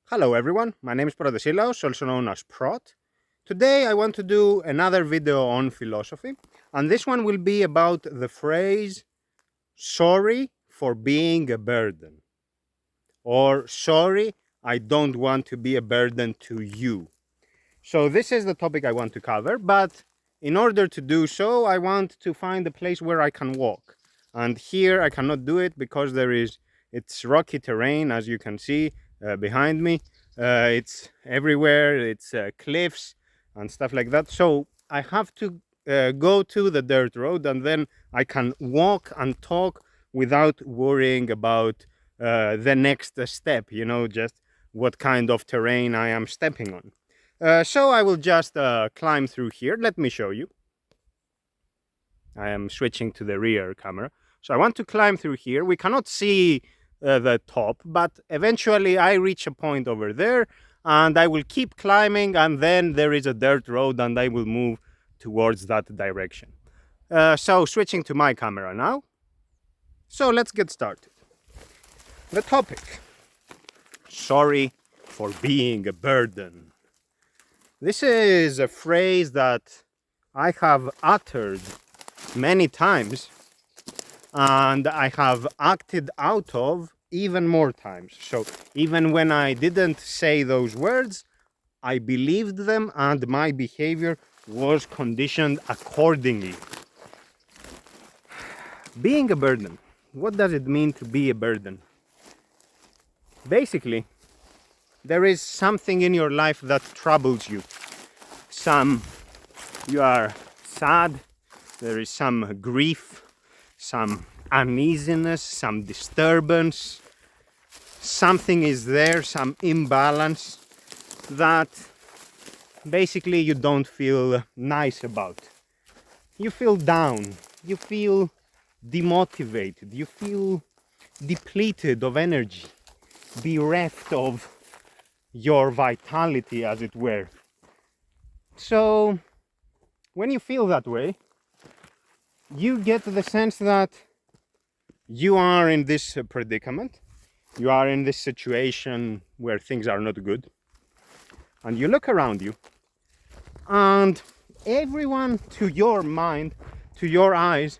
Hello everyone, my name is Protesilaos, also known as Prot. Today I want to do another video on philosophy, and this one will be about the phrase sorry for being a burden, or sorry, I don't want to be a burden to you. So this is the topic I want to cover, but in order to do so, I want to find a place where I can walk. And here I cannot do it because it's rocky terrain, as you can see behind me. It's everywhere, it's cliffs and stuff like that. So I have to go to the dirt road, and then I can walk and talk without worrying about the next step, just what kind of terrain I am stepping on. So I will just climb through here. Let me show you. I am switching to the rear camera. So I want to climb through here. We cannot see the top, but eventually I reach a point over there, and I will keep climbing, and then there is a dirt road, and I will move towards that direction. So switching to my camera now. So let's get started. The topic: sorry for being a burden. This is a phrase that I have uttered many times, and I have acted out of even more times. So even when I didn't say those words, I believed them, and my behavior was conditioned accordingly. Being a burden. What does it mean to be a burden? Basically, there is something in your life that troubles you. You are sad, there is some grief, some uneasiness, some disturbance. Something is there, some imbalance that basically you don't feel nice about. You feel down, you feel demotivated, you feel depleted of energy, bereft of your vitality, as it were. So when you feel that way, you get the sense that you are in this predicament, you are in this situation where things are not good, and you look around you, and everyone, to your mind, to your eyes,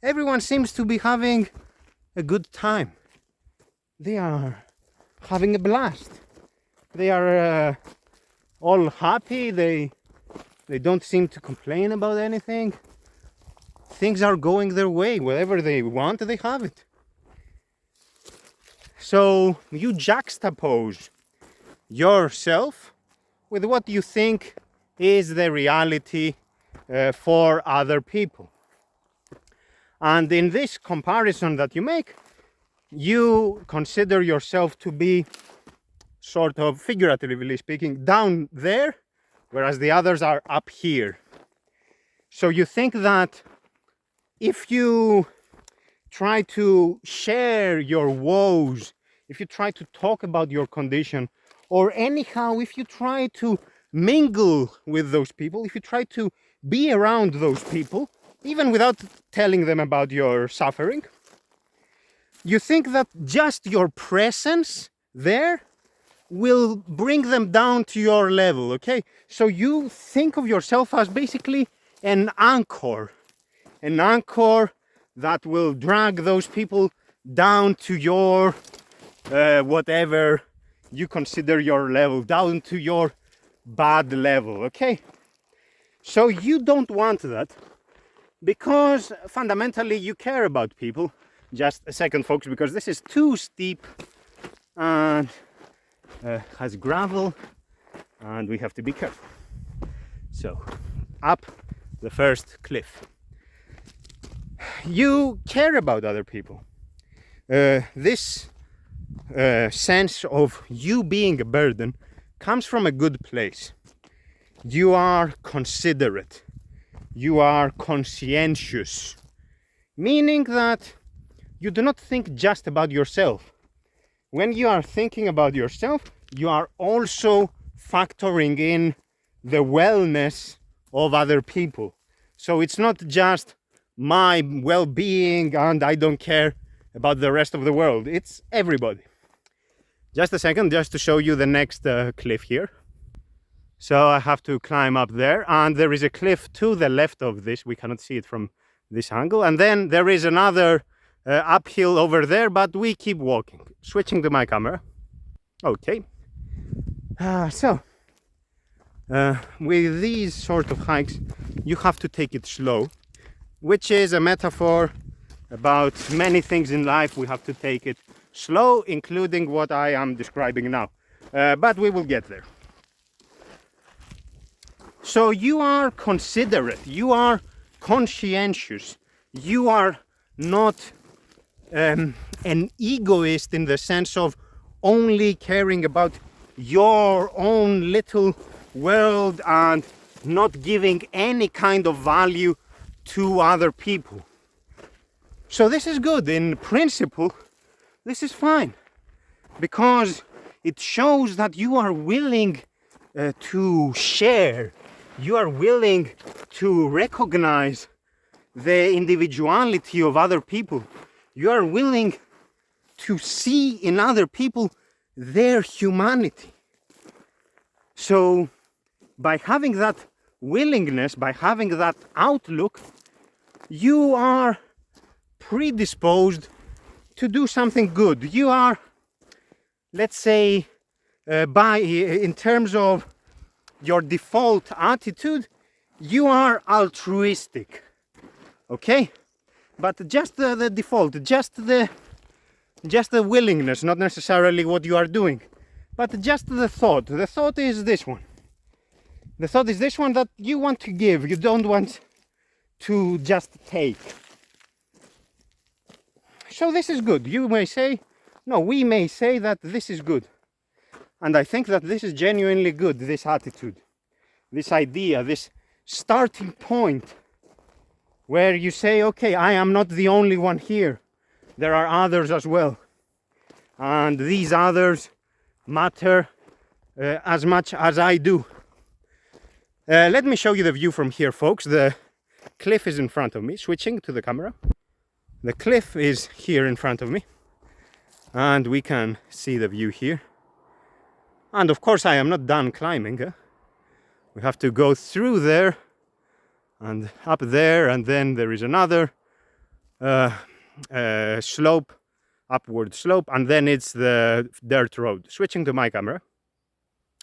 everyone seems to be having a good time. They are having a blast. They are all happy. They don't seem to complain about anything. Things are going their way. Whatever they want, they have it. So you juxtapose yourself with what you think is the reality for other people. And in this comparison that you make, you consider yourself to be, sort of figuratively speaking, down there, whereas the others are up here. So you think that if you try to share your woes, if you try to talk about your condition, or anyhow, if you try to mingle with those people, if you try to be around those people, even without telling them about your suffering, you think that just your presence there will bring them down to your level, okay? So you think of yourself as basically an anchor that will drag those people down to your whatever you consider your level, down to your bad level, okay? So you don't want that, because fundamentally you care about people. Just a second, folks, because this is too steep and has gravel, and we have to be careful. So up the first cliff. You care about other people. This sense of you being a burden comes from a good place. You are considerate. You are conscientious. Meaning that you do not think just about yourself. When you are thinking about yourself, you are also factoring in the wellness of other people. So it's not just my well-being and I don't care about the rest of the world. It's everybody. Just a second, just to show you the next cliff here. So I have to climb up there, and there is a cliff to the left of this. We cannot see it from this angle. And then there is another uphill over there, but we keep walking. Switching to my camera. Okay. With these sort of hikes, you have to take it slow, which is a metaphor about many things in life. We have to take it slow, including what I am describing now. But we will get there. So you are considerate, you are conscientious, you are not an egoist in the sense of only caring about your own little world and not giving any kind of value to other people. So this is good. In principle, this is fine, because it shows that you are willing to share. You are willing to recognize the individuality of other people. You are willing to see in other people their humanity. So by having that willingness, by having that outlook, you are predisposed to do something good. You are, let's say, in terms of your default attitude, you are altruistic, okay? But just the default, just the willingness, not necessarily what you are doing, but just the thought. The thought is this one. The thought is this one, that you want to give, you don't want to just take. So this is good. You may say, no, we may say that this is good. And I think that this is genuinely good, this attitude, this idea, this starting point where you say, okay, I am not the only one here. There are others as well. And these others matter as much as I do. Let me show you the view from here, folks. The cliff is in front of me. Switching to the camera. The cliff is here in front of me. And we can see the view here. And of course I am not done climbing. We have to go through there and up there, and then there is another slope, upward slope, and then it's the dirt road. Switching to my camera.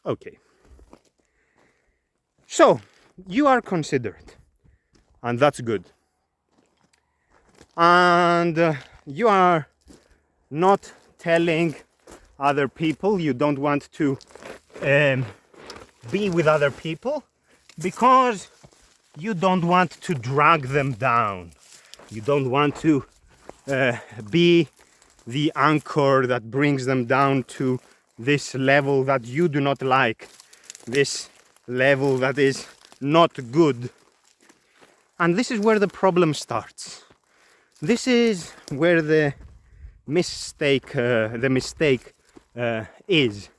Okay. So you are considerate, and that's good. And you are not telling other people, you don't want to be with other people because you don't want to drag them down. You don't want to be the anchor that brings them down to this level that you do not like, this level that is not good. And this is where the problem starts. This is where the mistake is,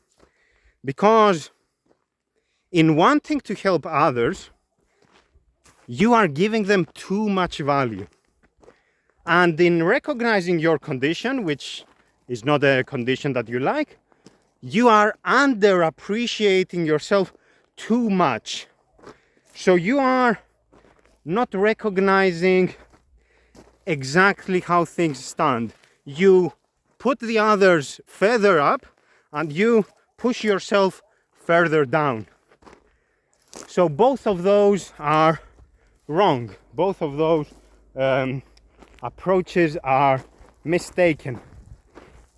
because in wanting to help others, you are giving them too much value. And in recognizing your condition, which is not a condition that you like, you are underappreciating yourself too much. So you are not recognizing exactly how things stand. You put the others further up and you push yourself further down. So both of those are wrong. Both of those approaches are mistaken.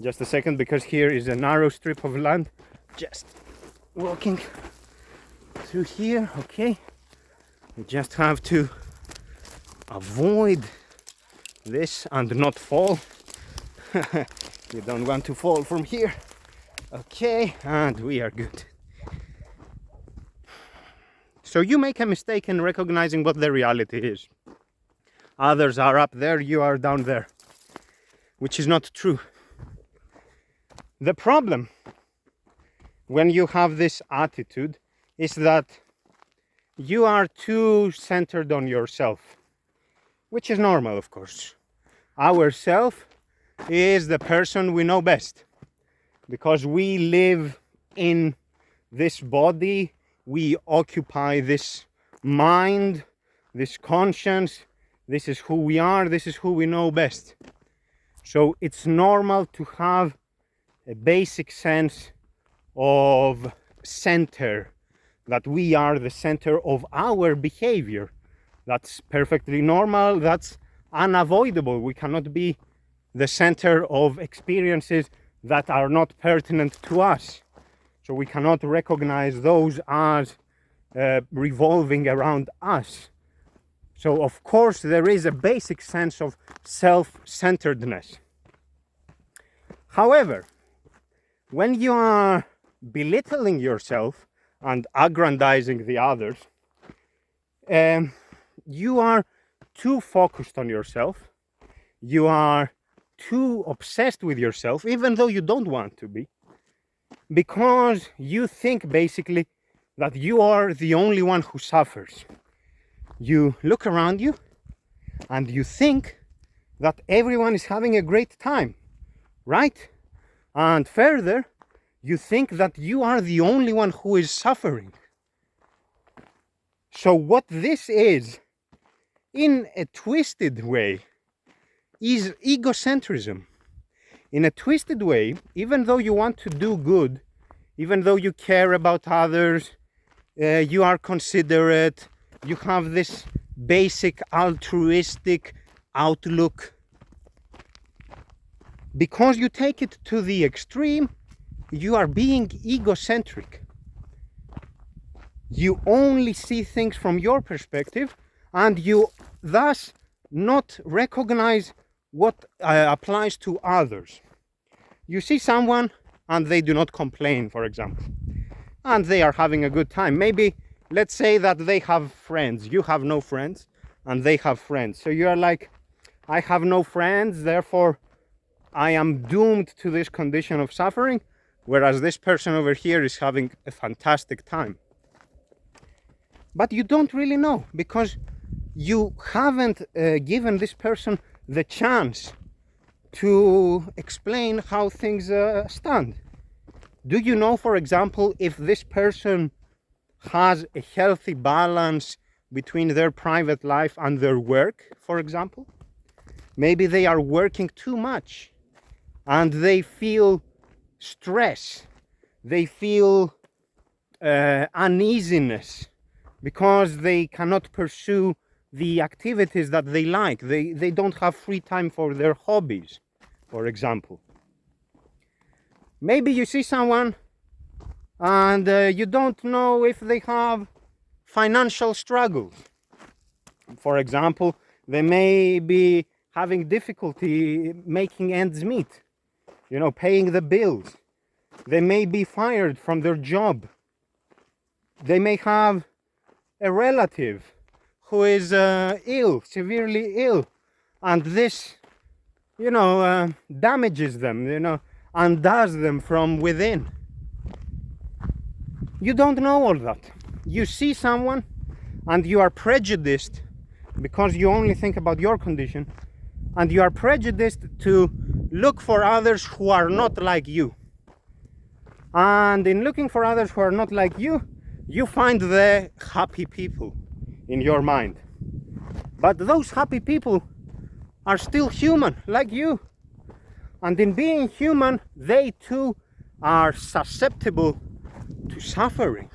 Just a second, because here is a narrow strip of land. Just walking through here, okay? We just have to avoid this and not fall. You don't want to fall from here. Okay, and we are good. So you make a mistake in recognizing what the reality is. Others are up there, you are down there, which is not true. The problem when you have this attitude is that you are too centered on yourself, which is normal, of course. Our self is the person we know best. because we live in this body, we occupy this mind, this conscience, this is who we are, this is who we know best. So it's normal to have a basic sense of center, that we are the center of our behavior. That's perfectly normal, that's unavoidable. We cannot be the center of experiences that are not pertinent to us. So we cannot recognize those as revolving around us. So of course there is a basic sense of self-centeredness. However, when you are belittling yourself and aggrandizing the others, you are too focused on yourself, you are too obsessed with yourself, even though you don't want to be, because you think basically that you are the only one who suffers. You look around you and you think that everyone is having a great time, right? And further, you think that you are the only one who is suffering. So what this is, in a twisted way, is egocentrism. In a twisted way, even though you want to do good, even though you care about others, you are considerate, you have this basic altruistic outlook, because you take it to the extreme, you are being egocentric. You only see things from your perspective, and you thus not recognize what applies to others. You see someone and they do not complain, for example, and they are having a good time. Maybe let's say that they have friends, you have no friends, and they have friends. So you are like, I have no friends, therefore I am doomed to this condition of suffering, whereas this person over here is having a fantastic time. But you don't really know, because you haven't given this person the chance to explain how things stand. Do you know, for example, if this person has a healthy balance between their private life and their work, for example? Maybe they are working too much and they feel stress, they feel uneasiness because they cannot pursue the activities that they like. They don't have free time for their hobbies, for example. Maybe you see someone and you don't know if they have financial struggles. For example, they may be having difficulty making ends meet, paying the bills. They may be fired from their job. They may have a relative who is ill, severely ill, and this, damages them, undoes them from within. You don't know all that. You see someone and you are prejudiced because you only think about your condition, and you are prejudiced to look for others who are not like you. And in looking for others who are not like you, you find the happy people in your mind. But those happy people are still human, like you. And in being human, they too are susceptible to suffering.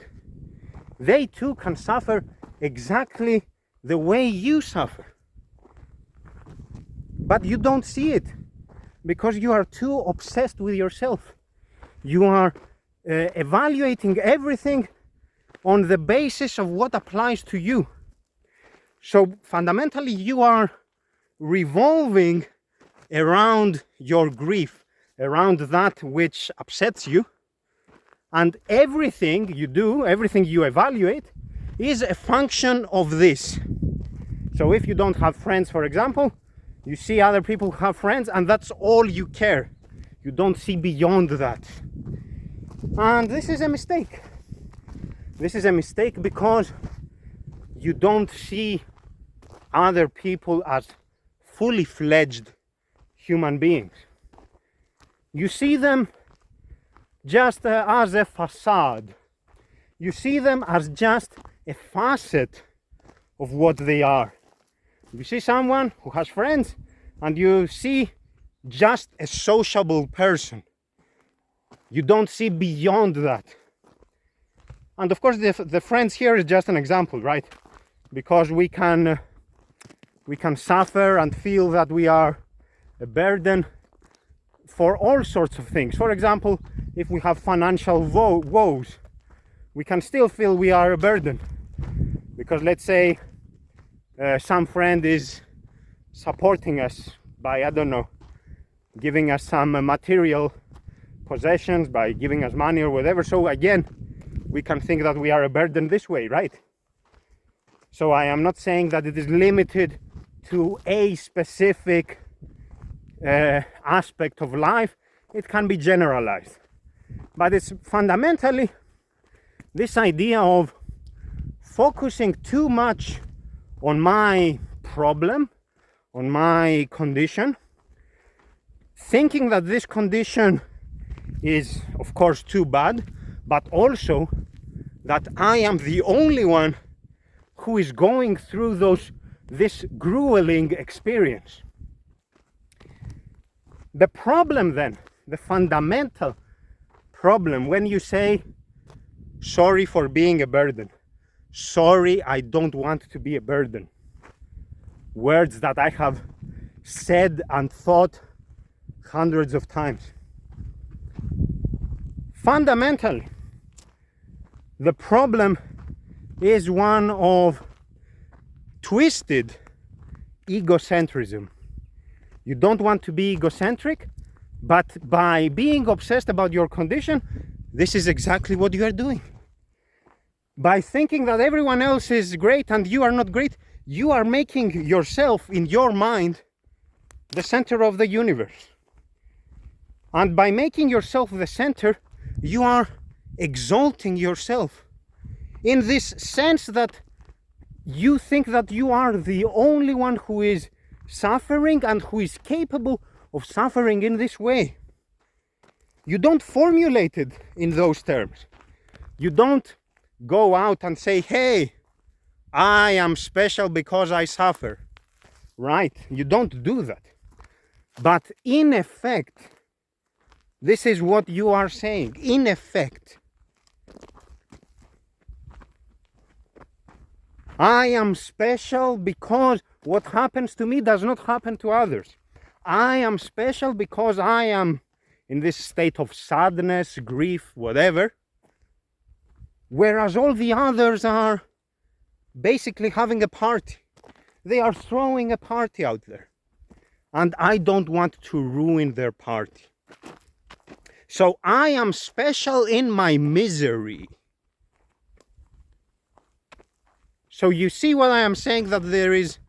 They too can suffer exactly the way you suffer. But you don't see it because you are too obsessed with yourself. You are evaluating everything on the basis of what applies to you. So fundamentally, you are revolving around your grief, around that which upsets you, and everything you do, everything you evaluate, is a function of this. So if you don't have friends, for example, you see other people who have friends, and that's all you care. You don't see beyond that. And this is a mistake. This is a mistake because you don't see other people as fully fledged human beings. You see them just as a facade. You see them as just a facet of what they are. You see someone who has friends and you see just a sociable person. You don't see beyond that. And of course the friends here is just an example, right? Because we can suffer and feel that we are a burden for all sorts of things. For example, if we have financial woes, we can still feel we are a burden. Because let's say some friend is supporting us by, I don't know, giving us some material possessions, by giving us money or whatever. So again, we can think that we are a burden this way, right? So I am not saying that it is limited to a specific aspect of life. It can be generalized. But it's fundamentally this idea of focusing too much on my problem, on my condition, thinking that this condition is of course too bad, but also that I am the only one who is going through this grueling experience. The problem then, the fundamental problem, when you say sorry for being a burden, sorry, I don't want to be a burden, words that I have said and thought hundreds of times. Fundamentally, the problem is one of twisted egocentrism. You don't want to be egocentric, but by being obsessed about your condition, this is exactly what you are doing. By thinking that everyone else is great and you are not great, you are making yourself in your mind the center of the universe. And by making yourself the center, you are exalting yourself in this sense that you think that you are the only one who is suffering and who is capable of suffering in this way. You don't formulate it in those terms. You don't go out and say, hey, I am special because I suffer. Right? You don't do that. But in effect, this is what you are saying. In effect, I am special because what happens to me does not happen to others. I am special because I am in this state of sadness, grief, whatever. Whereas all the others are basically having a party. They are throwing a party out there. And I don't want to ruin their party. So I am special in my misery. So you see what I am saying, that there is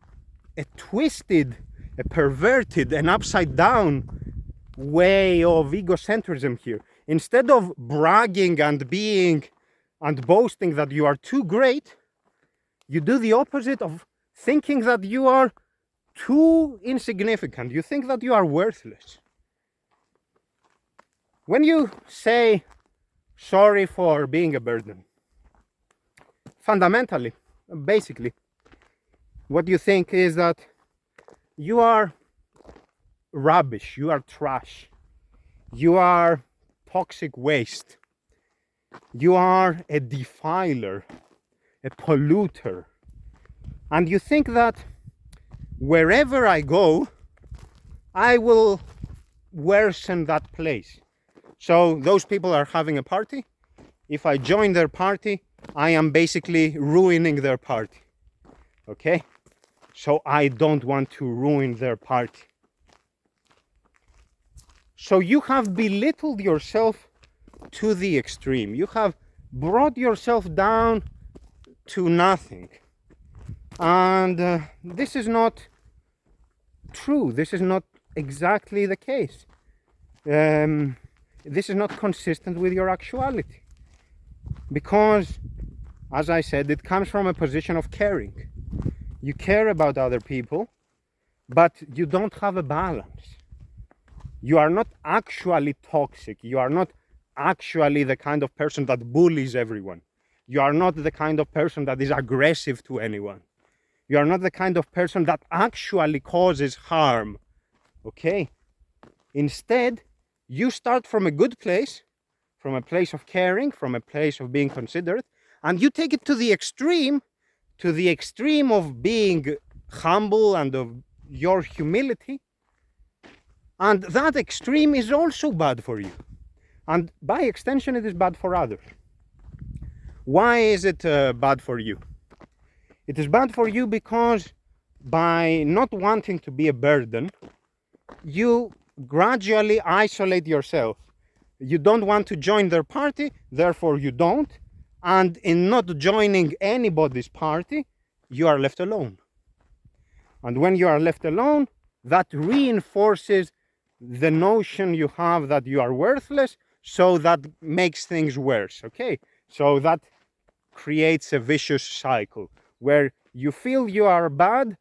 a twisted, a perverted, an upside down way of egocentrism here. Instead of bragging and being and boasting that you are too great, you do the opposite of thinking that you are too insignificant. You think that you are worthless. When you say sorry for being a burden, fundamentally, basically, what you think is that you are rubbish, you are trash, you are toxic waste, you are a defiler, a polluter, and you think that wherever I go, I will worsen that place. So those people are having a party. If I join their party, I am basically ruining their party. Okay? So I don't want to ruin their party. So you have belittled yourself to the extreme. You have brought yourself down to nothing. And this is not true. This is not exactly the case. This is not consistent with your actuality. Because, as I said, it comes from a position of caring. You care about other people, but you don't have a balance. You are not actually toxic. You are not actually the kind of person that bullies everyone. You are not the kind of person that is aggressive to anyone. You are not the kind of person that actually causes harm. Okay? Instead, you start from a good place, from a place of caring, from a place of being considerate, and you take it to the extreme of being humble and of your humility. And that extreme is also bad for you. And by extension, it is bad for others. Why is it bad for you? It is bad for you because by not wanting to be a burden, you gradually isolate yourself. You don't want to join their party, therefore you don't. And in not joining anybody's party, you are left alone. And when you are left alone, that reinforces the notion you have that you are worthless, so that makes things worse, okay? So that creates a vicious cycle where you feel you are bad,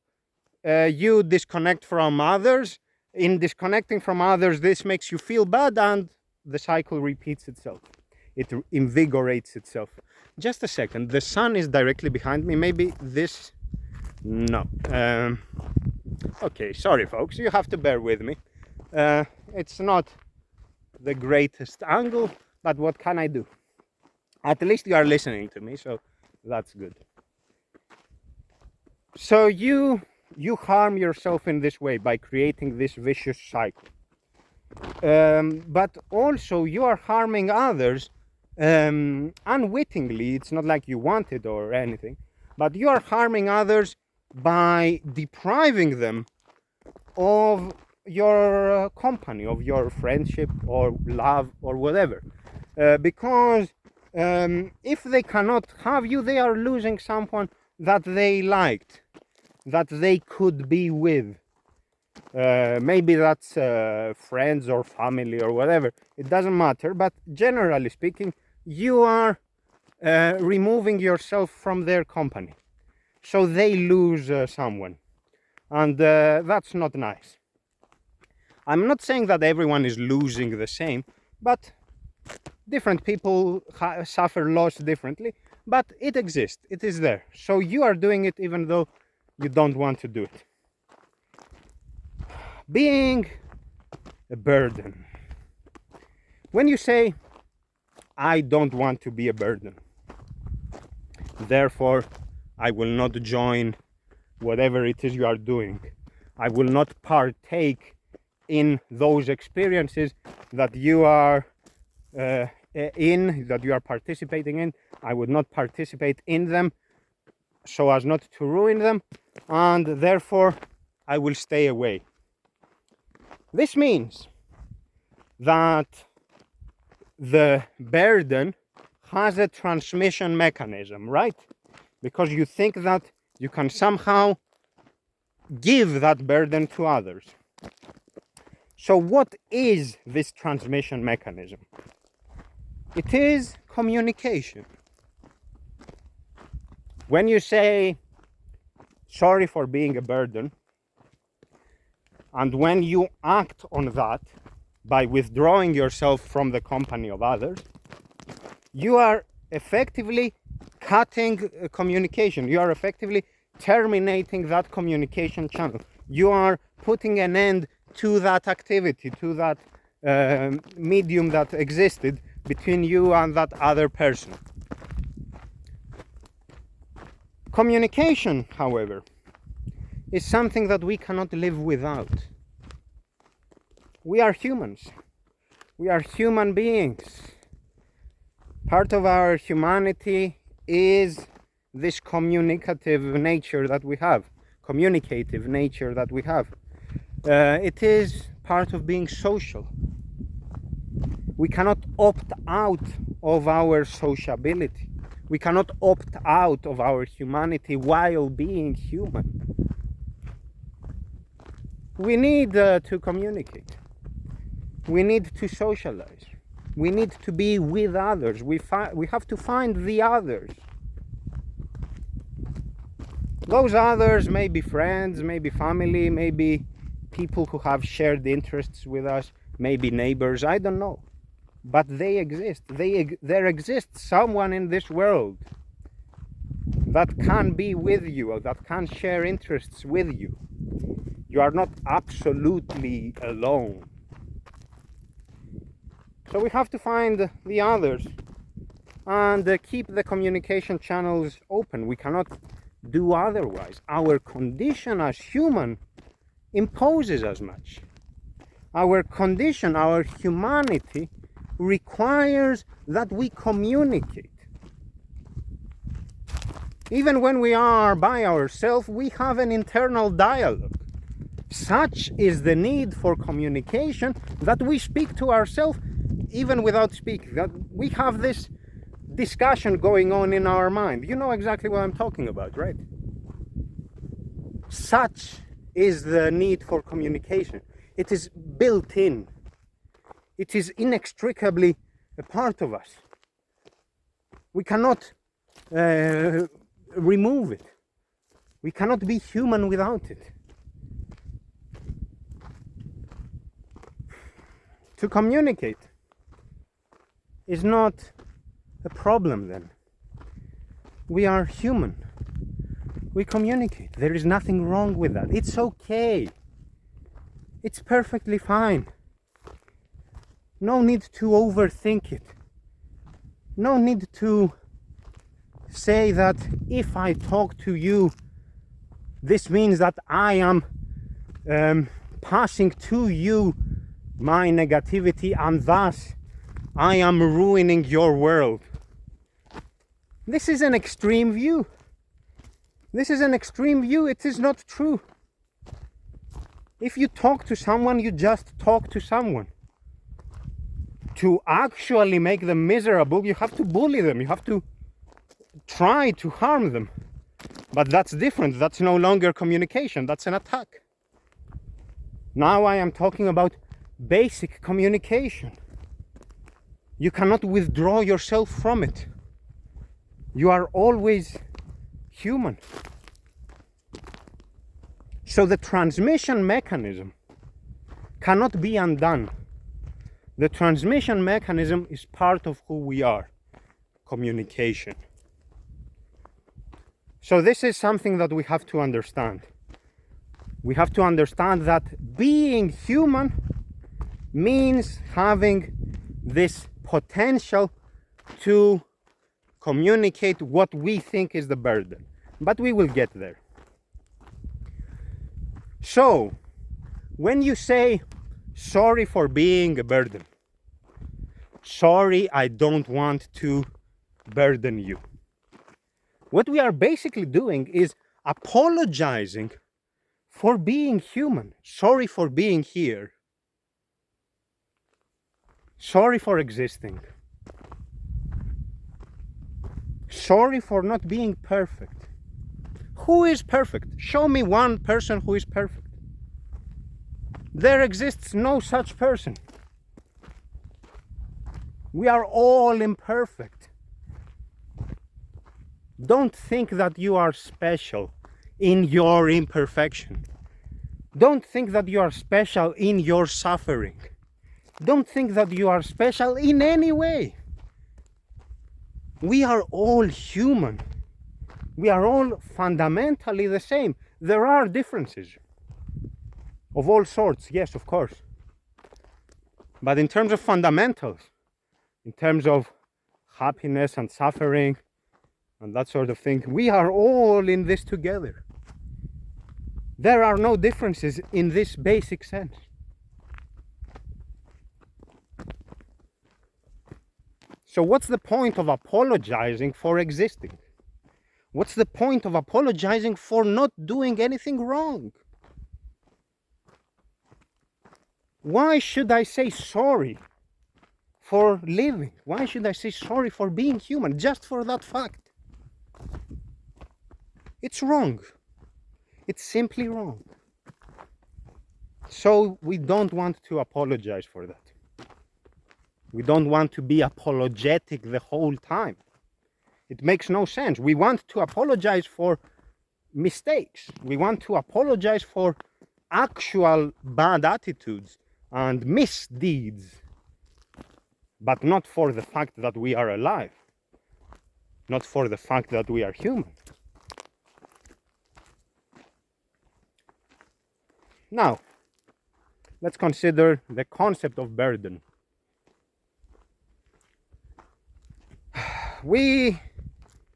you disconnect from others. In disconnecting from others, this makes you feel bad, and the cycle repeats itself. It invigorates itself. Just a second, the sun is directly behind me. Maybe this... No. Okay, sorry folks, you have to bear with me. It's not the greatest angle, but what can I do? At least you are listening to me, so that's good. So you harm yourself in this way by creating this vicious cycle. But also you are harming others unwittingly. It's not like you want it or anything, but you are harming others by depriving them of your company, of your friendship or love or whatever. Because if they cannot have you, they are losing someone that they liked, that they could be with. Maybe that's friends or family or whatever. It doesn't matter, but generally speaking, you are removing yourself from their company. So they lose someone. And that's not nice. I'm not saying that everyone is losing the same, but different people suffer loss differently, but it exists, it is there. So you are doing it even though you don't want to do it. Being a burden. When you say, I don't want to be a burden, therefore I will not join whatever it is you are doing, I will not partake in those experiences that you are that you are participating in, I would not participate in them so as not to ruin them, and therefore I will stay away. This means that the burden has a transmission mechanism, right? Because you think that you can somehow give that burden to others. So what is this transmission mechanism? It is communication. When you say sorry for being a burden, and when you act on that by withdrawing yourself from the company of others, you are effectively cutting communication. You are effectively terminating that communication channel. You are putting an end to that activity, to that medium that existed between you and that other person. Communication, however, is something that we cannot live without. We are humans. We are human beings. Part of our humanity is this communicative nature that we have, communicative nature that we have. It is part of being social. We cannot opt out of our sociability. We cannot opt out of our humanity while being human. We need to communicate. We need to socialize. We need to be with others. We have to find the others. Those others may be friends, maybe family, maybe people who have shared interests with us, maybe neighbors, I don't know. but they exist. There exists someone in this world that can be with you, or that can share interests with you. You are not absolutely alone. So we have to find the others and keep the communication channels open. We cannot do otherwise. Our condition as human imposes as much. Our condition, our humanity, requires that we communicate. Even when we are by ourselves, we have an internal dialogue. Such is the need for communication that we speak to ourselves even without speaking. That we have this discussion going on in our mind. You know exactly what I'm talking about, right? Such is the need for communication. It is built in. It is inextricably a part of us. We cannot remove it. We cannot be human without it. To communicate is not a problem then. We are human. We communicate. There is nothing wrong with that. It's okay. It's perfectly fine. No need to overthink it. No need to say that if I talk to you, this means that I am passing to you my negativity and thus I am ruining your world. This is an extreme view. This is an extreme view. It is not true. If you talk to someone, you just talk to someone. To actually make them miserable, you have to bully them. You have to try to harm them. But that's different. That's no longer communication. That's an attack. Now I am talking about basic communication. You cannot withdraw yourself from it. You are always human. So the transmission mechanism cannot be undone. The transmission mechanism is part of who we are. Communication. So this is something that we have to understand. We have to understand that being human means having this potential to communicate what we think is the burden. But we will get there. So, when you say, sorry for being a burden, sorry, I don't want to burden you, what we are basically doing is apologizing for being human. Sorry for being here. Sorry for existing. Sorry for not being perfect. Who is perfect? Show me one person who is perfect. There exists no such person. We are all imperfect. Don't think that you are special in your imperfection. Don't think that you are special in your suffering. Don't think that you are special in any way. We are all human. We are all fundamentally the same. There are differences of all sorts, yes, of course. But in terms of fundamentals, in terms of happiness and suffering and that sort of thing, we are all in this together. There are no differences in this basic sense. So what's the point of apologizing for existing? What's the point of apologizing for not doing anything wrong? Why should I say sorry for living? Why should I say sorry for being human just for that fact? It's wrong. It's simply wrong. So we don't want to apologize for that. We don't want to be apologetic the whole time. It makes no sense. We want to apologize for mistakes. We want to apologize for actual bad attitudes and misdeeds. but not for the fact that we are alive, not for the fact that we are human. Now, let's consider the concept of burden. We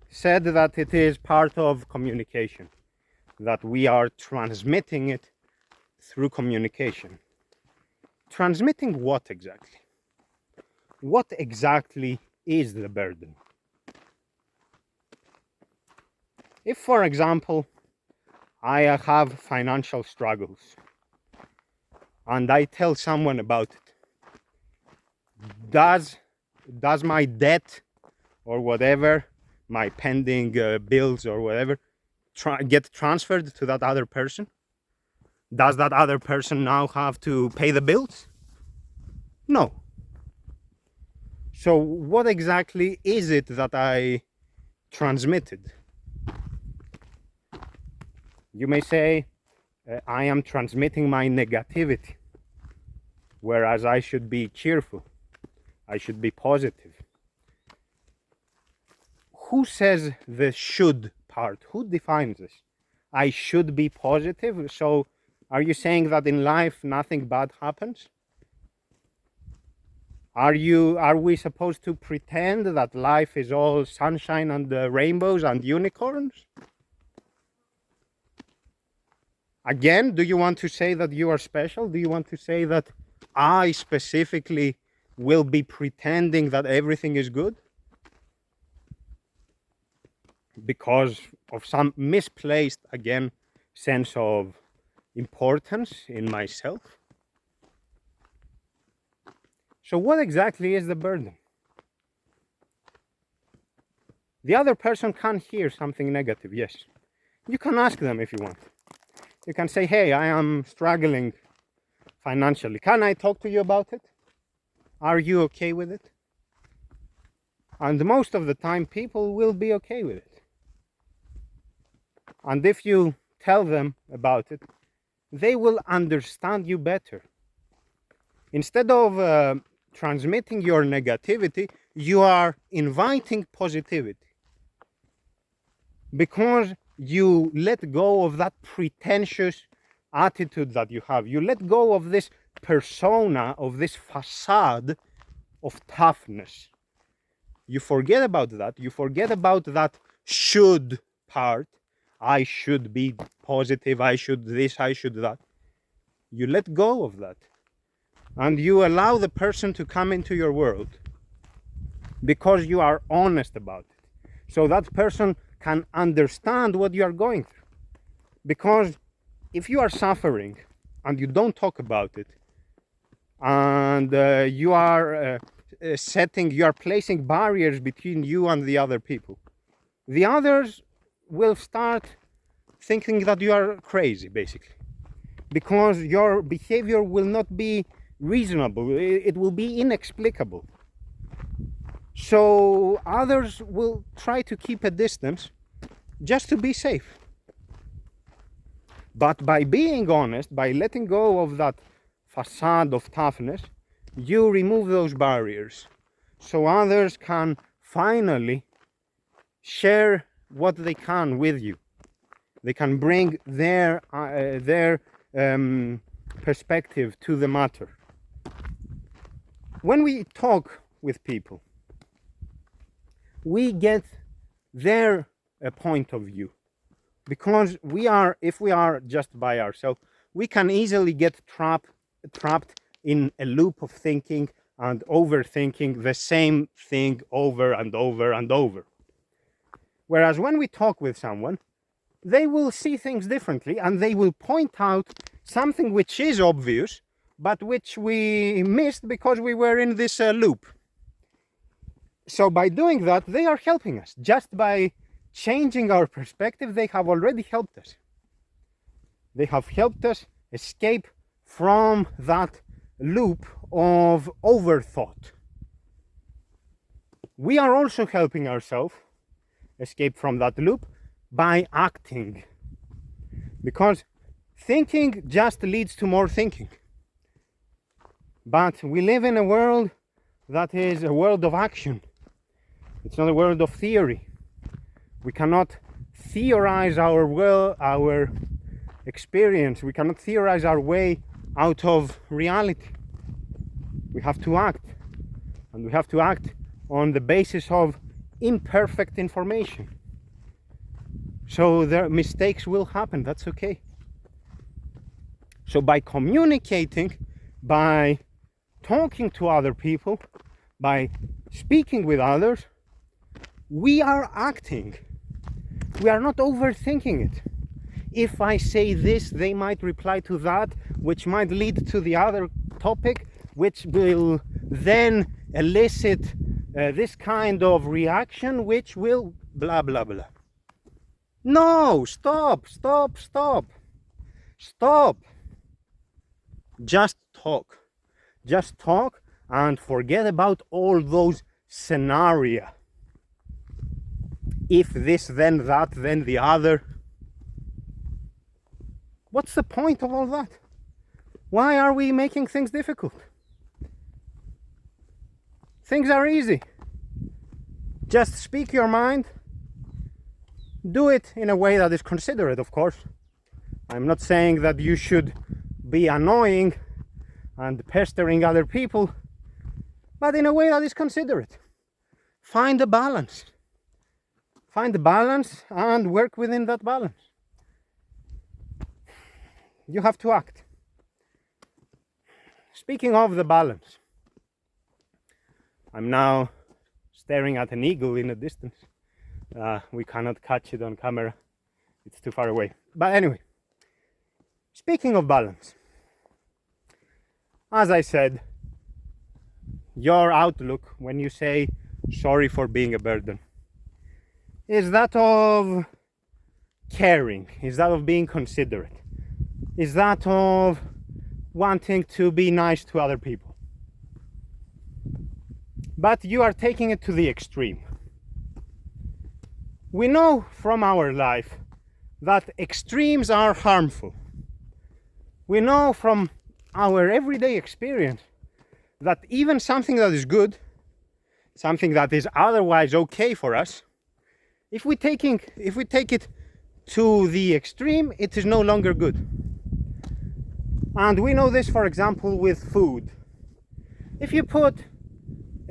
said that it is part of communication, that we are transmitting it through communication. Transmitting what exactly? What exactly is the burden? If, for example, I have financial struggles and I tell someone about it, does my debt or whatever, my pending bills or whatever, get transferred to that other person? Does that other person now have to pay the bills? No. So what exactly is it that I transmitted? You may say, I am transmitting my negativity, whereas I should be cheerful, I should be positive. Who says the should part? Who defines this? I should be positive. So are you saying that in life nothing bad happens? Are we supposed to pretend that life is all sunshine and rainbows and unicorns? Again, do you want to say that you are special? Do you want to say that I specifically will be pretending that everything is good? Because of some misplaced, again, sense of importance in myself? So what exactly is the burden? The other person can hear something negative, yes. You can ask them if you want. You can say, hey, I am struggling financially. Can I talk to you about it? Are you okay with it? And most of the time, people will be okay with it. And if you tell them about it, they will understand you better. Instead of transmitting your negativity, you are inviting positivity. Because you let go of that pretentious attitude that you have. You let go of this persona, of this facade of toughness. You forget about that. You forget about that should part. I should be positive. I should this. I should that. You let go of that. And you allow the person to come into your world because you are honest about it. So that person can understand what you are going through. Because if you are suffering and you don't talk about it, and you are placing barriers between you and the other people, the others will start thinking that you are crazy, basically. Because your behavior will not be reasonable, it will be inexplicable. So others will try to keep a distance just to be safe. But by being honest, by letting go of that facade of toughness, you remove those barriers. So others can finally share what they can with you. They can bring their perspective to the matter. When we talk with people, we get their point of view. Because if we are just by ourselves, we can easily get trapped in a loop of thinking and overthinking the same thing over and over and over. Whereas when we talk with someone, they will see things differently and they will point out something which is obvious, but which we missed because we were in this loop. So by doing that, they are helping us. Just by changing our perspective, they have already helped us. They have helped us escape from that loop of overthought. We are also helping ourselves escape from that loop by acting. Because thinking just leads to more thinking. But we live in a world that is a world of action. It's not a world of theory. We cannot theorize our experience. We cannot theorize our way out of reality. We have to act, and we have to act on the basis of imperfect information. So their mistakes will happen, that's okay. So by communicating, by talking to other people, by speaking with others, we are acting. We are not overthinking it. If I say this, they might reply to that, which might lead to the other topic, which will then elicit this kind of reaction, which will blah blah blah. No, stop. Just talk. Just talk and forget about all those scenarios. If this, then that, then the other. What's the point of all that? Why are we making things difficult? Things are easy. Just speak your mind. Do it in a way that is considerate, of course. I'm not saying that you should be annoying and pestering other people, but in a way that is considerate. Find a balance. Find a balance and work within that balance. You have to act. Speaking of the balance, I'm now staring at an eagle in the distance. We cannot catch it on camera. It's too far away. But anyway, speaking of balance, as I said, your outlook when you say sorry for being a burden is that of caring, is that of being considerate, is that of wanting to be nice to other people. But you are taking it to the extreme. We know from our life that extremes are harmful. We know from our everyday experience that even something that is good, something that is otherwise okay for us, if we take it to the extreme, it is no longer good. And we know this, for example, with food. If you put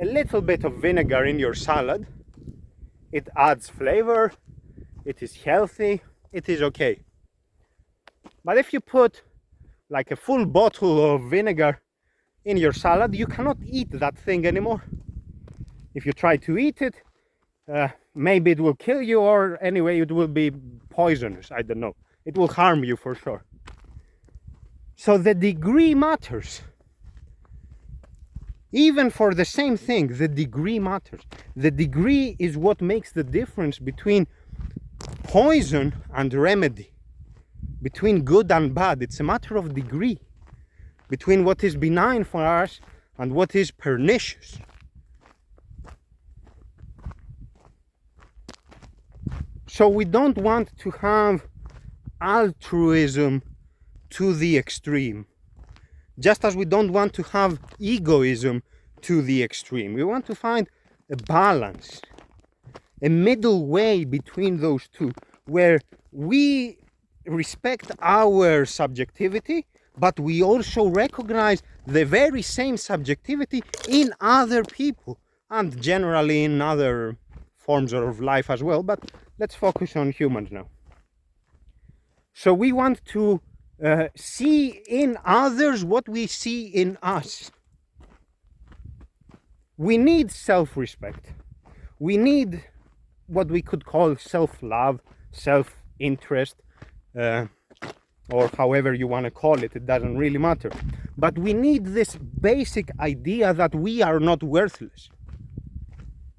a little bit of vinegar in your salad, it adds flavor, it is healthy, it is okay. But if you put like a full bottle of vinegar in your salad, you cannot eat that thing anymore. If you try to eat it, maybe it will kill you, or anyway it will be poisonous, I don't know. It will harm you for sure. So the degree matters. Even for the same thing, the degree matters. The degree is what makes the difference between poison and remedy, between good and bad. It's a matter of degree, between what is benign for us and what is pernicious. So we don't want to have altruism to the extreme. Just as we don't want to have egoism to the extreme. We want to find a balance, a middle way between those two, where we respect our subjectivity, but we also recognize the very same subjectivity in other people, and generally in other forms of life as well. But let's focus on humans now. So we want to see in others what we see in us. We need self-respect. We need what we could call self-love, self-interest, or however you want to call it, it doesn't really matter. But we need this basic idea that we are not worthless.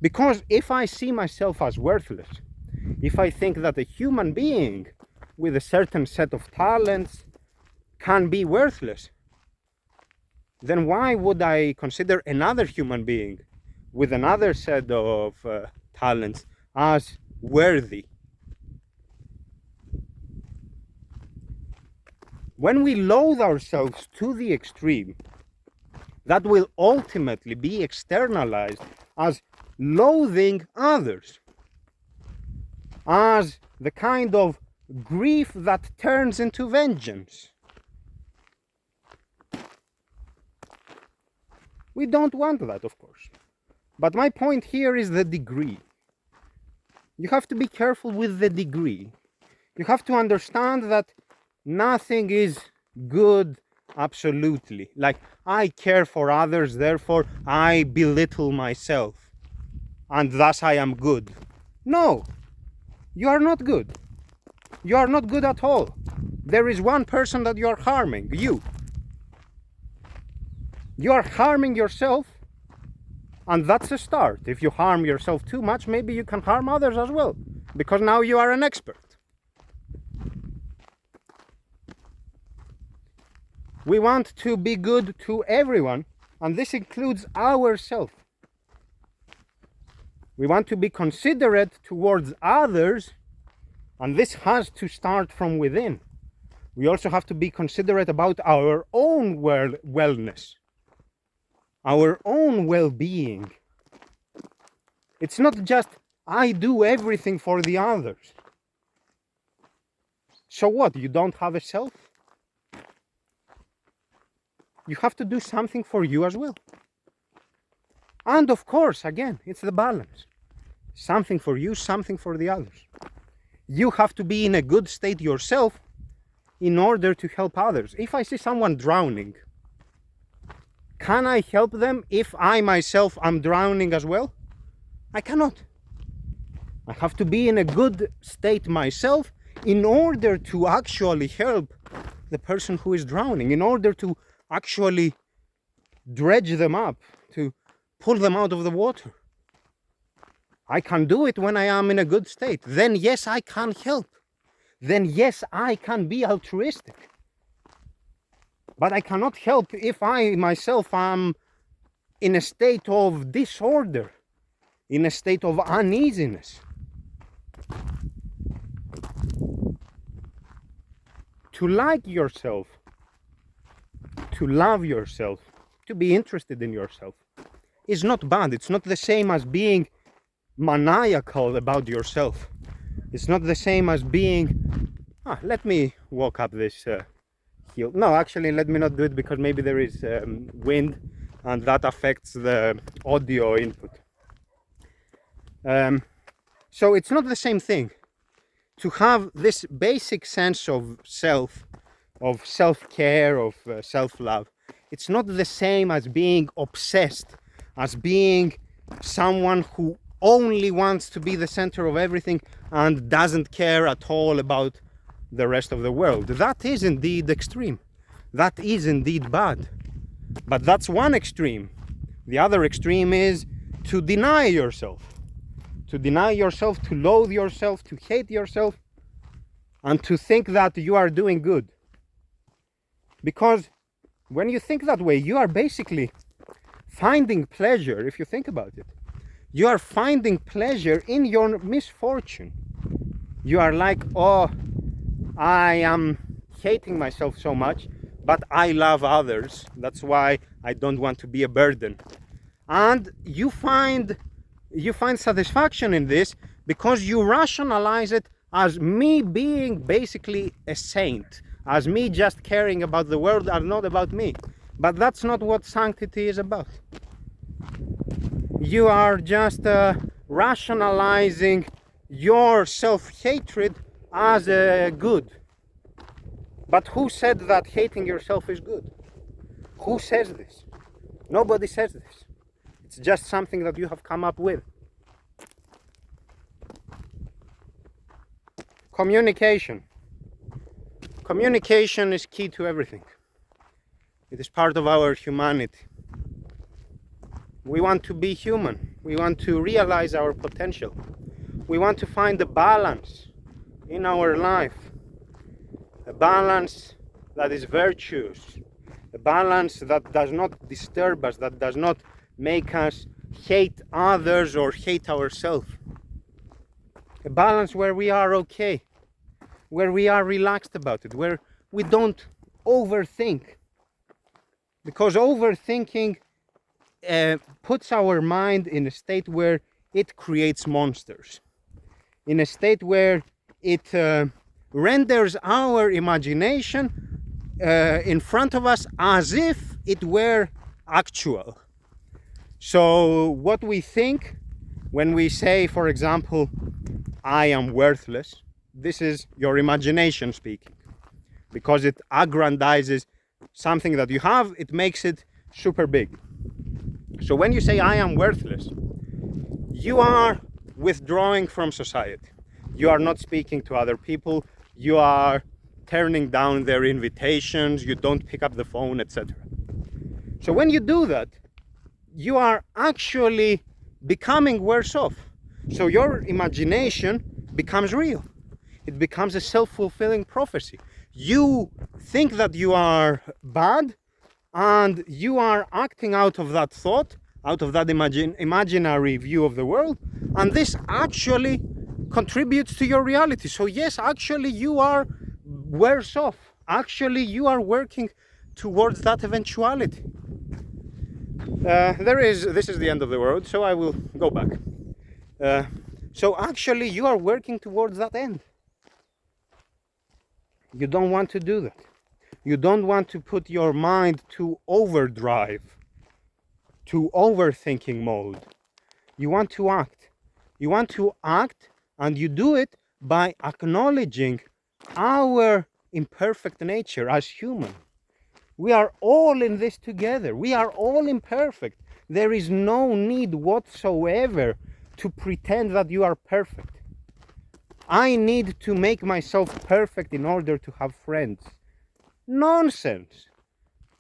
Because if I see myself as worthless, if I think that a human being with a certain set of talents can be worthless, then why would I consider another human being with another set of talents as worthy? When we loathe ourselves to the extreme, that will ultimately be externalized as loathing others, as the kind of grief that turns into vengeance. We don't want that, of course. But my point here is the degree. You have to be careful with the degree. You have to understand that nothing is good absolutely. Like, I care for others, therefore I belittle myself, and thus I am good. No, you are not good. You are not good at all. There is one person that you are harming, you. You are harming yourself, and that's a start. If you harm yourself too much, maybe you can harm others as well, because now you are an expert. We want to be good to everyone, and this includes ourselves. We want to be considerate towards others, and this has to start from within. We also have to be considerate about our own wellness, our own well-being. It's not just, I do everything for the others. So what, you don't have a self? You have to do something for you as well. And of course, again, it's the balance. Something for you, something for the others. You have to be in a good state yourself in order to help others. If I see someone drowning, can I help them if I myself am drowning as well? I cannot. I have to be in a good state myself in order to actually help the person who is drowning, in order to actually dredge them up, to pull them out of the water. I can do it when I am in a good state. Then yes, I can help. Then yes, I can be altruistic. But I cannot help if I myself am in a state of disorder, in a state of uneasiness. To like yourself, to love yourself, to be interested in yourself is not bad. It's not the same as being maniacal about yourself. It's not the same as being, let me walk up this hill. No, actually, let me not do it because maybe there is wind and that affects the audio input. So it's not the same thing to have this basic sense of self, of self-care, of self-love. It's not the same as being obsessed, as being someone who only wants to be the center of everything and doesn't care at all about the rest of the world. That is indeed extreme. That is indeed bad. But that's one extreme. The other extreme is to deny yourself. To deny yourself, to loathe yourself, to hate yourself, and to think that you are doing good. Because when you think that way, you are basically finding pleasure, if you think about it. You are finding pleasure in your misfortune. You are like, oh, I am hating myself so much, but I love others. That's why I don't want to be a burden. And you find satisfaction in this because you rationalize it as me being basically a saint, as me just caring about the world and not about me. But that's not what sanctity is about. You are just rationalizing your self-hatred as a good. But who said that hating yourself is good? Who says this? Nobody says this. It's just something that you have come up with. Communication. Communication is key to everything. It is part of our humanity. We want to be human. We want to realize our potential. We want to find a balance in our life. A balance that is virtuous. A balance that does not disturb us, that does not make us hate others or hate ourselves. A balance where we are okay, where we are relaxed about it, where we don't overthink, Because overthinking puts our mind in a state where it creates monsters, in a state where it renders our imagination in front of us as if it were actual. So what we think when we say, for example, I am worthless, this is your imagination speaking, because it aggrandizes something that you have, it makes it super big. So when you say I am worthless, you are withdrawing from society. You are not speaking to other people. You are turning down their invitations. You don't pick up the phone, etc. So when you do that, you are actually becoming worse off. So your imagination becomes real. It becomes a self-fulfilling prophecy. You think that you are bad, and you are acting out of that thought, out of that imaginary view of the world, and this actually contributes to your reality. So yes, actually you are worse off. Actually you are working towards that eventuality. This is the end of the road, so I will go back. So actually you are working towards that end. You don't want to do that. You don't want to put your mind to overdrive, to overthinking mode. You want to act. You want to act, and you do it by acknowledging our imperfect nature as human. We are all in this together. We are all imperfect. There is no need whatsoever to pretend that you are perfect. I need to make myself perfect in order to have friends. Nonsense.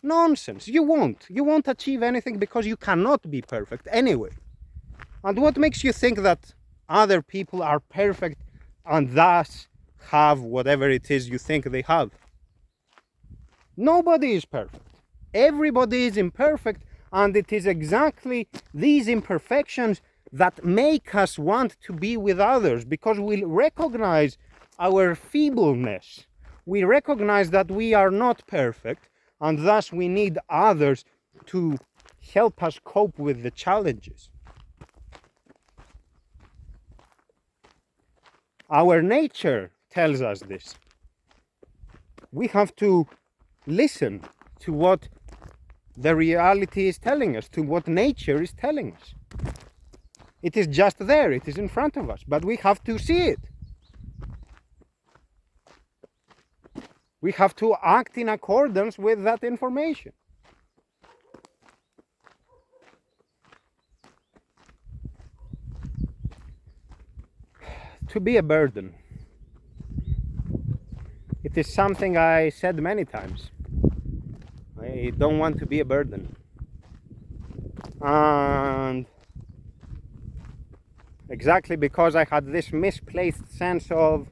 Nonsense. You won't achieve anything because you cannot be perfect anyway. And what makes you think that other people are perfect and thus have whatever it is you think they have? Nobody is perfect. Everybody is imperfect, and it is exactly these imperfections that make us want to be with others, because we recognize our feebleness. We recognize that we are not perfect, and thus we need others to help us cope with the challenges. Our nature tells us this. We have to listen to what the reality is telling us, to what nature is telling us. It is just there, it is in front of us, but we have to see it. We have to act in accordance with that information. To be a burden. It is something I said many times. I don't want to be a burden. And exactly because I had this misplaced sense of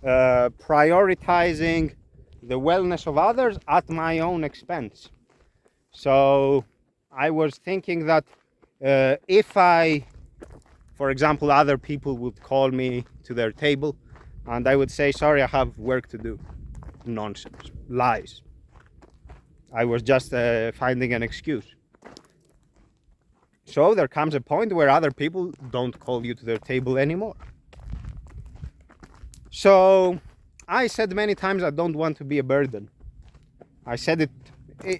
prioritizing the wellness of others at my own expense. So I was thinking that if I, for example, other people would call me to their table and I would say, sorry, I have work to do. Nonsense. Lies. I was just finding an excuse. So there comes a point where other people don't call you to their table anymore. So I said many times I don't want to be a burden. I said it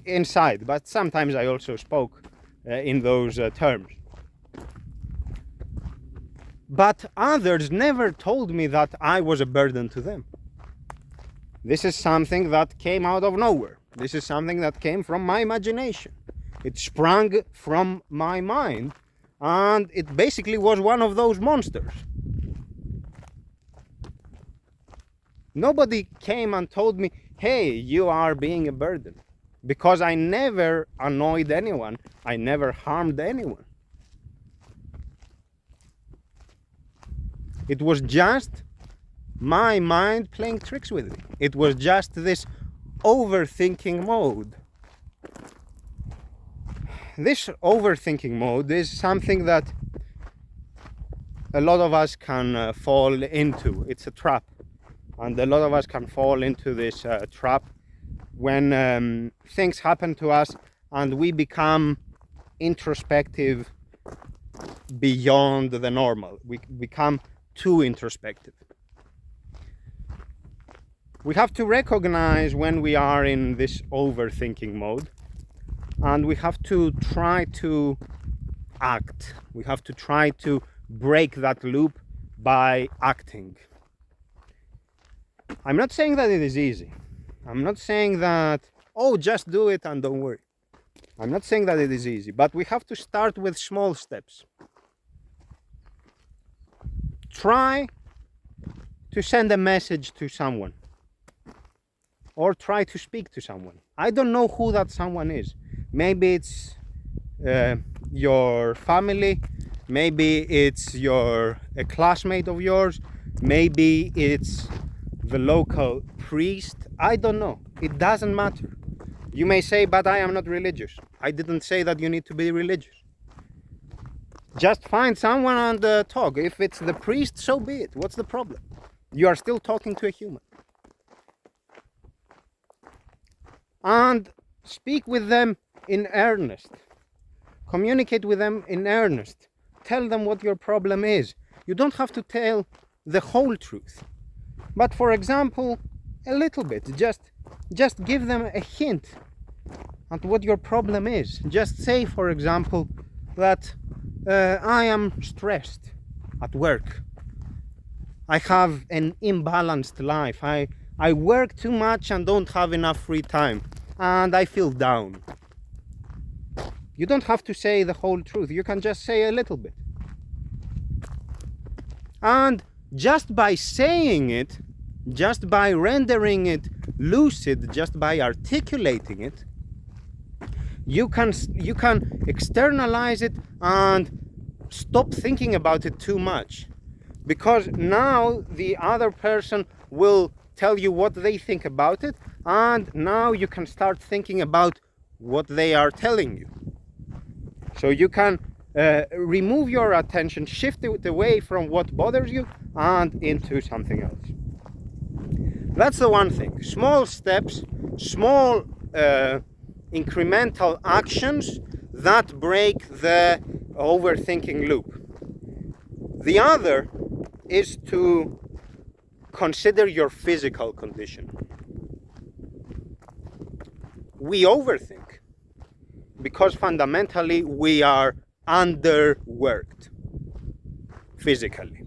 inside, but sometimes I also spoke in those terms. But others never told me that I was a burden to them. This is something that came out of nowhere. This is something that came from my imagination. It sprang from my mind, and it basically was one of those monsters. Nobody came and told me, hey, you are being a burden. Because I never annoyed anyone. I never harmed anyone. It was just my mind playing tricks with me. It was just this overthinking mode. This overthinking mode is something that a lot of us can fall into. It's a trap. And a lot of us can fall into this trap when things happen to us and we become introspective beyond the normal. We become too introspective. We have to recognize when we are in this overthinking mode, and we have to try to act. We have to try to break that loop by acting. I'm not saying that it is easy. I'm not saying that, oh, just do it and don't worry. I'm not saying that it is easy, but we have to start with small steps. Try to send a message to someone, or try to speak to someone. I don't know who that someone is. Maybe it's your family, maybe it's a classmate of yours, maybe it's the local priest. I don't know. It doesn't matter. You may say, but I am not religious. I didn't say that you need to be religious. Just find someone and talk. If it's the priest, so be it. What's the problem? You are still talking to a human. And speak with them in earnest. Communicate with them in earnest. Tell them what your problem is. You don't have to tell the whole truth. But for example, a little bit. Just give them a hint at what your problem is. Just say, for example, that I am stressed at work. I have an imbalanced life. I work too much and don't have enough free time. And I feel down. You don't have to say the whole truth. You can just say a little bit. And just by saying it, just by rendering it lucid, just by articulating it, you can externalize it and stop thinking about it too much. Because now the other person will tell you what they think about it, and now you can start thinking about what they are telling you. So you can remove your attention, shift it away from what bothers you and into something else. That's the one thing. Small steps, small incremental actions that break the overthinking loop. The other is to consider your physical condition. We overthink because fundamentally we are underworked physically.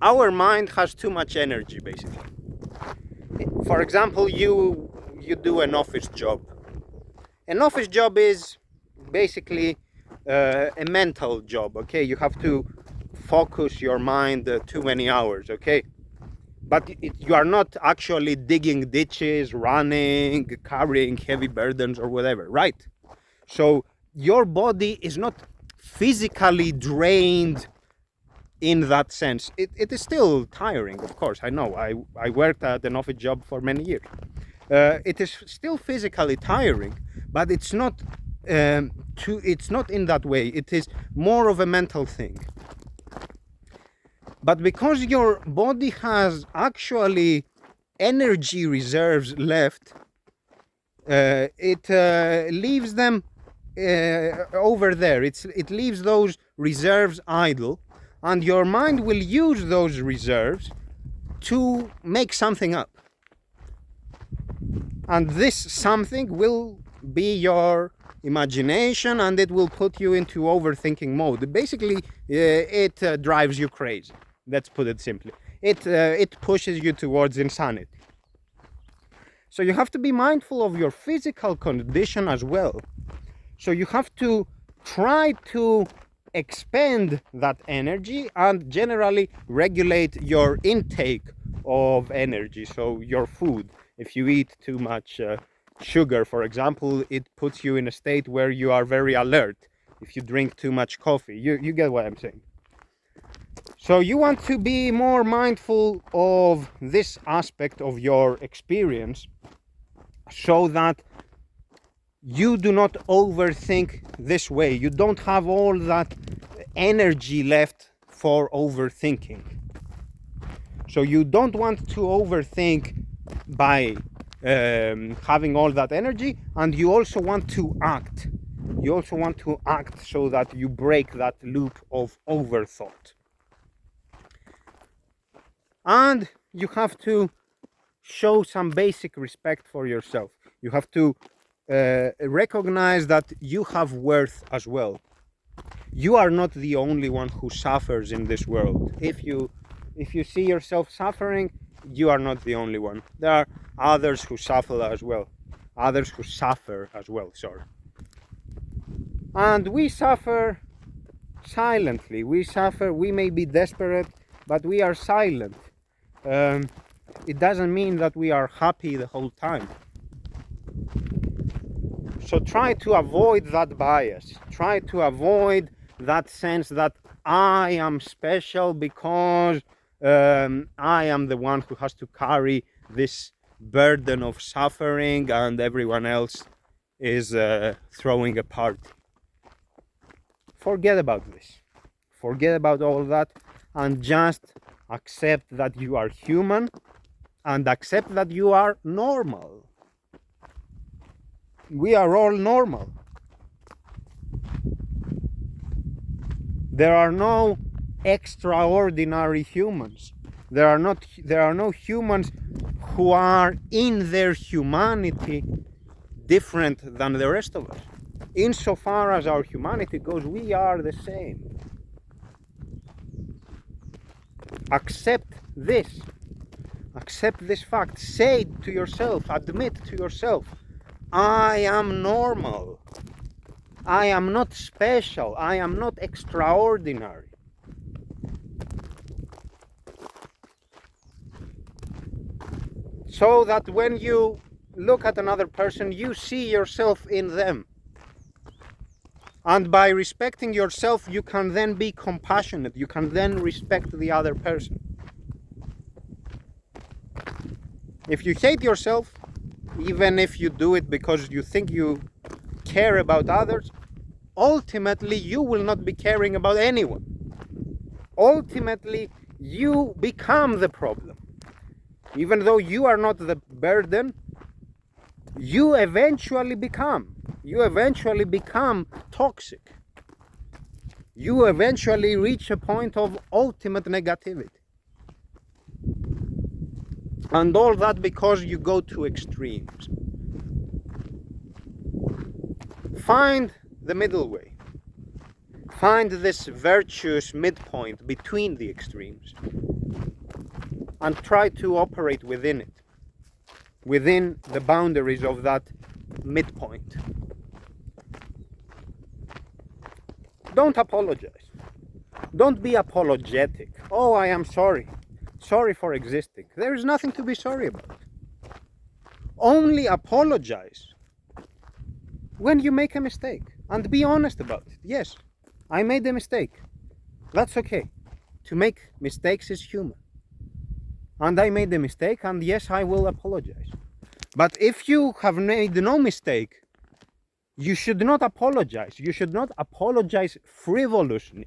Our mind has too much energy, basically. For example, you do an office job. An office job is basically a mental job, okay? You have to focus your mind too many hours, okay? But you are not actually digging ditches, running, carrying heavy burdens or whatever, right? So your body is not physically drained in that sense. It is still tiring, of course. I know. I worked at an office job for many years. It is still physically tiring, but it's not in that way. It is more of a mental thing. But because your body has actually energy reserves left, it leaves them over there. It leaves those reserves idle, and your mind will use those reserves to make something up. And this something will be your imagination, and it will put you into overthinking mode. Basically, it drives you crazy. Let's put it simply. It pushes you towards insanity. So you have to be mindful of your physical condition as well. So you have to try to expend that energy and generally regulate your intake of energy. So your food, if you eat too much sugar, for example, it puts you in a state where you are very alert. If you drink too much coffee, you get what I'm saying. So you want to be more mindful of this aspect of your experience so that you do not overthink this way. You don't have all that energy left for overthinking. So you don't want to overthink by having all that energy, and you also want to act. You also want to act so that you break that loop of overthought. And you have to show some basic respect for yourself. You have to recognize that you have worth as well. You are not the only one who suffers in this world. If you see yourself suffering, you are not the only one. There are others who suffer as well. Sorry. And we suffer silently. We may be desperate, but we are silent. It doesn't mean that we are happy the whole time. So try to avoid that bias. Try to avoid that sense that I am special because I am the one who has to carry this burden of suffering and everyone else is throwing a party. Forget about this. Forget about all that and just accept that you are human and accept that you are normal. We are all normal. There are no extraordinary humans. There are no humans who are in their humanity different than the rest of us. Insofar as our humanity goes, we are the same. Accept this. Accept this fact. Say it to yourself, admit to yourself, I am normal. I am not special. I am not extraordinary. So that when you look at another person, you see yourself in them. And by respecting yourself, you can then be compassionate. You can then respect the other person. If you hate yourself, even if you do it because you think you care about others, ultimately you will not be caring about anyone. Ultimately, you become the problem. Even though you are not the burden, you eventually become toxic. You eventually reach a point of ultimate negativity. And all that because you go to extremes. Find the middle way. Find this virtuous midpoint between the extremes and try to operate within it, within the boundaries of that midpoint. Don't apologize. Don't be apologetic. Oh, I am sorry. Sorry for existing. There is nothing to be sorry about. Only apologize when you make a mistake and be honest about it. Yes, I made a mistake. That's okay. To make mistakes is human. And I made a mistake, and yes, I will apologize. But if you have made no mistake, you should not apologize. You should not apologize frivolously.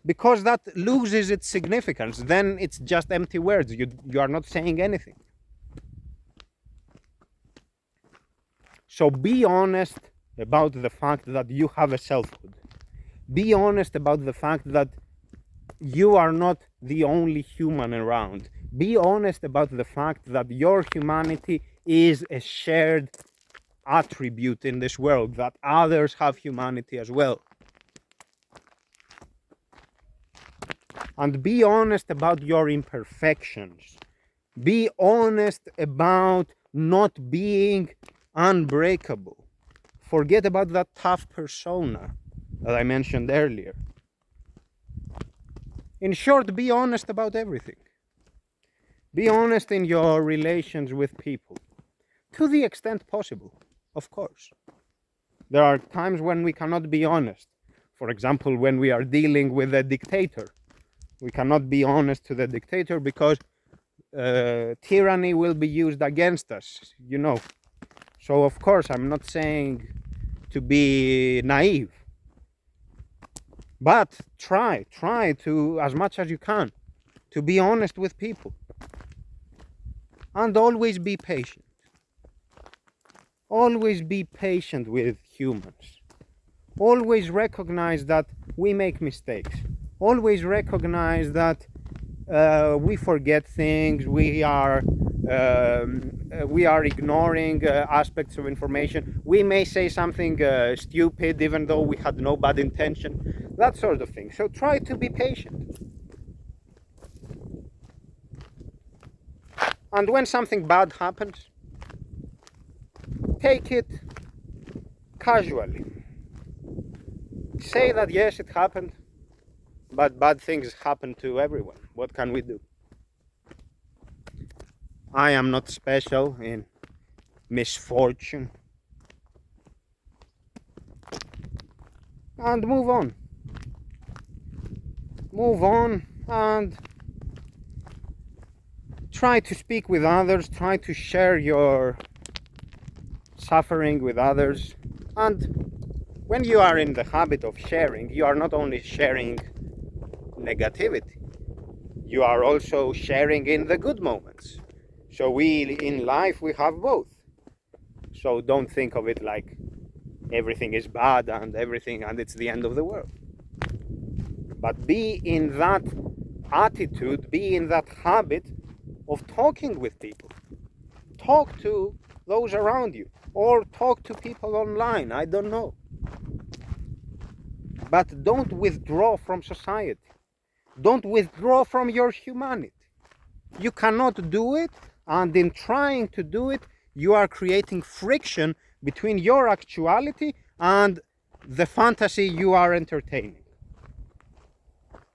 Because that loses its significance. Then it's just empty words. You are not saying anything. So be honest about the fact that you have a selfhood. Be honest about the fact that you are not the only human around. Be honest about the fact that your humanity is a shared attribute in this world, that others have humanity as well. And be honest about your imperfections. Be honest about not being unbreakable. Forget about that tough persona that I mentioned earlier. In short, be honest about everything. Be honest in your relations with people, to the extent possible, of course. There are times when we cannot be honest. For example, when we are dealing with a dictator. We cannot be honest to the dictator because tyranny will be used against us, you know. So of course, I'm not saying to be naive. But try to, as much as you can, to be honest with people. And always be patient. Always be patient with humans. Always recognize that we make mistakes. Always recognize that we forget things. We are ignoring aspects of information. We may say something stupid even though we had no bad intention. That sort of thing. So try to be patient. And when something bad happens, take it casually. Say that yes, it happened, but bad things happen to everyone. What can we do? I am not special in misfortune. And move on. Move on and try to speak with others, try to share your suffering with others. And when you are in the habit of sharing, you are not only sharing negativity, you are also sharing in the good moments. So in life we have both. So don't think of it like everything is bad and it's the end of the world. But be in that attitude, be in that habit of talking with people. Talk to those around you or talk to people online, I don't know. But don't withdraw from society. Don't withdraw from your humanity. You cannot do it, and in trying to do it, you are creating friction between your actuality and the fantasy you are entertaining.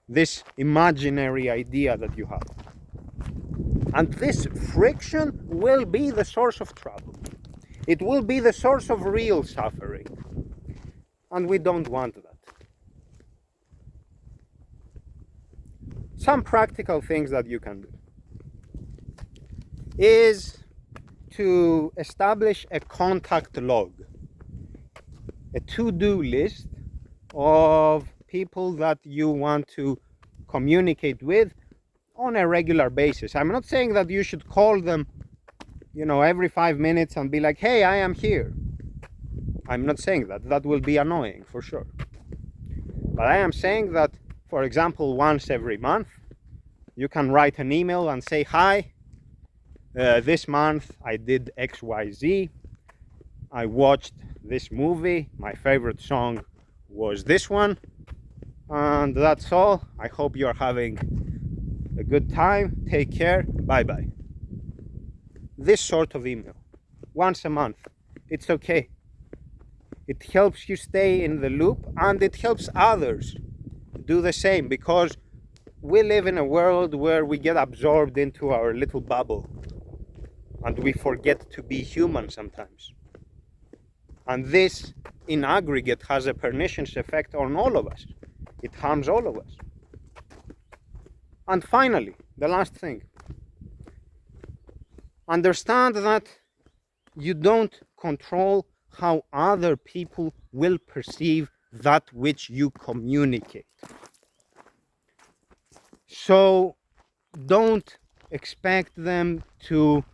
This imaginary idea that you have. And this friction will be the source of trouble. It will be the source of real suffering. And we don't want that. Some practical things that you can do is to establish a contact log, a to-do list of people that you want to communicate with on a regular basis. I'm not saying that you should call them, every 5 minutes and be like, hey, I am here. I'm not saying that. That will be annoying for sure. But I am saying that, for example, once every month, you can write an email and say, hi, this month I did XYZ. I watched this movie. My favorite song was this one. And that's all. I hope you're having a good time. Take care. Bye-bye. This sort of email, once a month, it's okay. It helps you stay in the loop and it helps others do the same, because we live in a world where we get absorbed into our little bubble and we forget to be human sometimes. And this, in aggregate, has a pernicious effect on all of us. It harms all of us. And finally, the last thing. Understand that you don't control how other people will perceive that which you communicate. So don't expect them to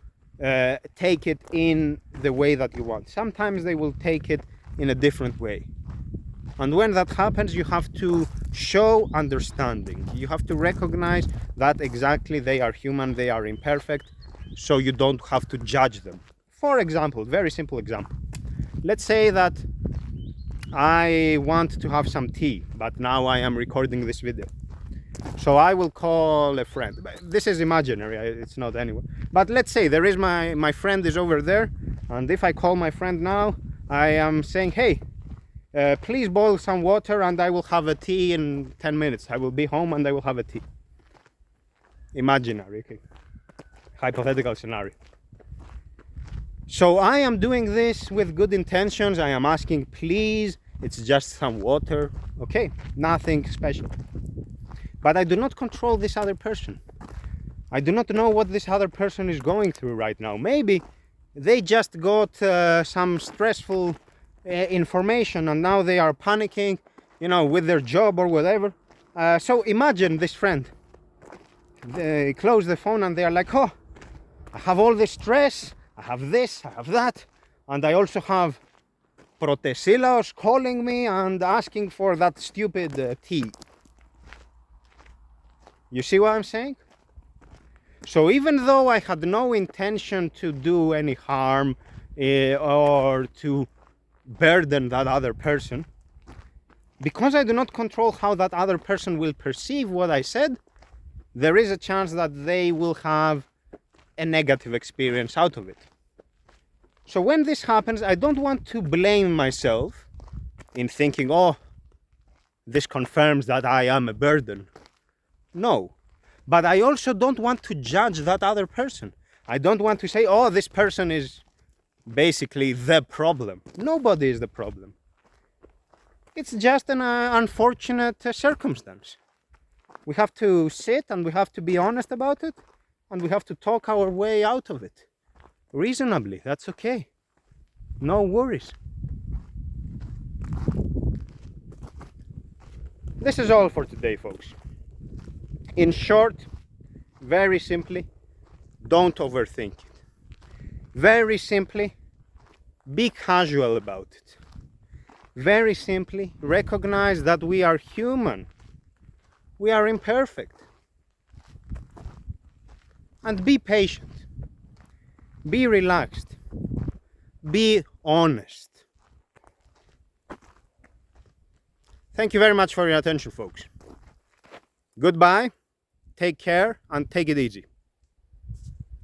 take it in the way that you want. Sometimes they will take it in a different way. And when that happens, you have to show understanding. You have to recognize that exactly they are human, they are imperfect, so you don't have to judge them. For example, very simple example. Let's say that I want to have some tea, but now I am recording this video. So I will call a friend. This is imaginary, it's not anyone. But let's say there is my friend is over there, and if I call my friend now, I am saying, hey, please boil some water and I will have a tea in 10 minutes. I will be home and I will have a tea. Imaginary, okay. Hypothetical scenario. So I am doing this with good intentions. I am asking, please, it's just some water. Okay, nothing special. But I do not control this other person. I do not know what this other person is going through right now. Maybe they just got some stressful information and now they are panicking, with their job or whatever. So imagine this friend. They close the phone and they are like, oh, I have all this stress, I have this, I have that, and I also have protesilaos calling me and asking for that stupid tea. You see what I'm saying? So even though I had no intention to do any harm or to burden that other person, because I do not control how that other person will perceive what I said, there is a chance that they will have a negative experience out of it. So when this happens, I don't want to blame myself in thinking, oh, this confirms that I am a burden. No. But I also don't want to judge that other person. I don't want to say, oh, this person is basically the problem. Nobody is the problem. It's just an unfortunate circumstance. We have to sit and we have to be honest about it, and we have to talk our way out of it. Reasonably, that's okay. No worries. This is all for today, folks. In short, very simply, don't overthink it. Very simply, be casual about it. Very simply, recognize that we are human. We are imperfect. And be patient. Be relaxed. Be honest. Thank you very much for your attention, folks. Goodbye, take care, and take it easy.